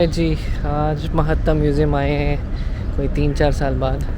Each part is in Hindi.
जी आज महात्ता म्यूज़ियम आए हैं कोई 3-4 साल बाद।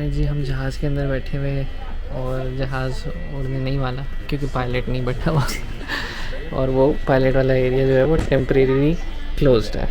जी हम जहाज़ के अंदर बैठे हुए हैं और जहाज़ उड़ने नहीं वाला क्योंकि पायलट नहीं बैठा हुआ और वो पायलट वाला एरिया जो है वो टेम्परेरी क्लोज्ड है।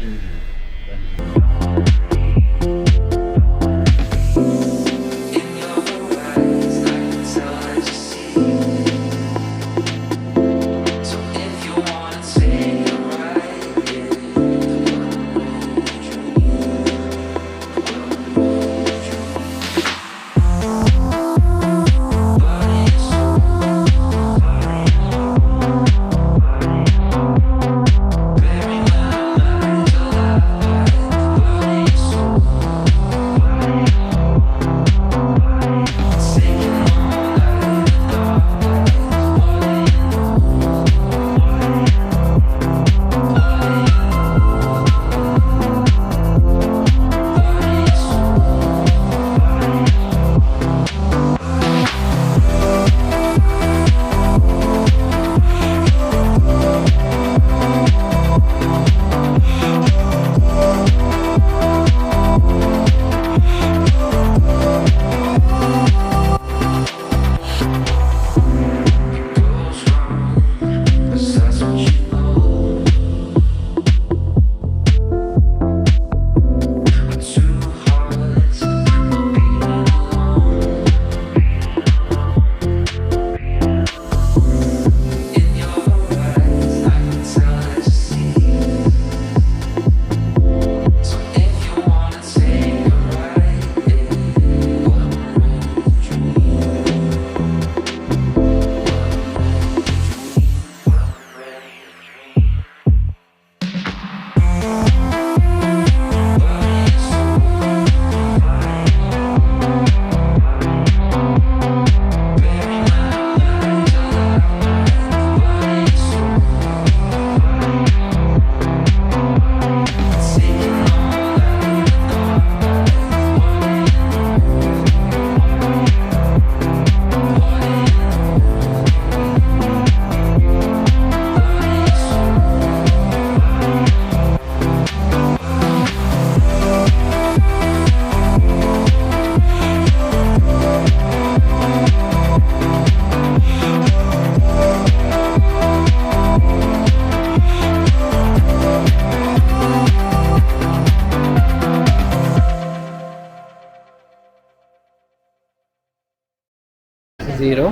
ज़ीरो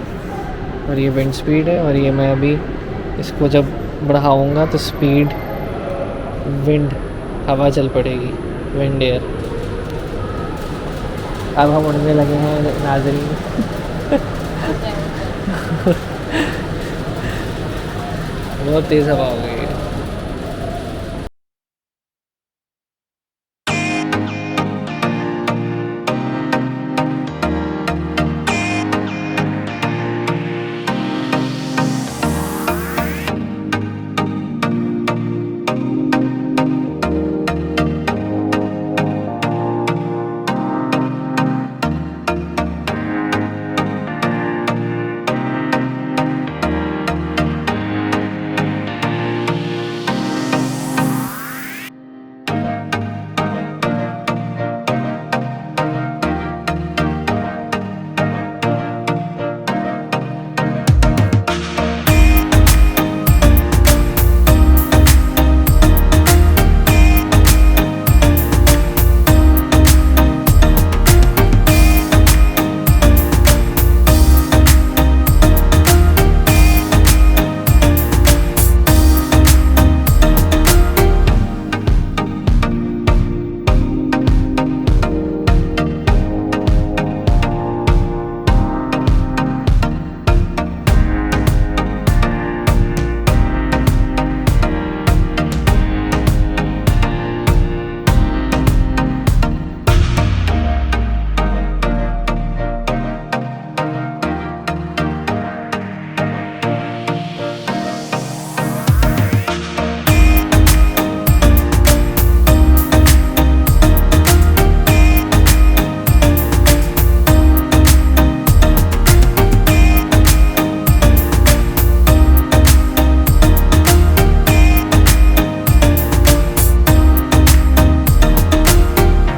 और ये विंड स्पीड है और ये मैं अभी इसको जब बढ़ाऊँगा तो स्पीड विंड हवा चल पड़ेगी, विंड एयर। अब हम उड़ने लगे हैं नाज़रीन। बहुत तेज़ हवा हो गई।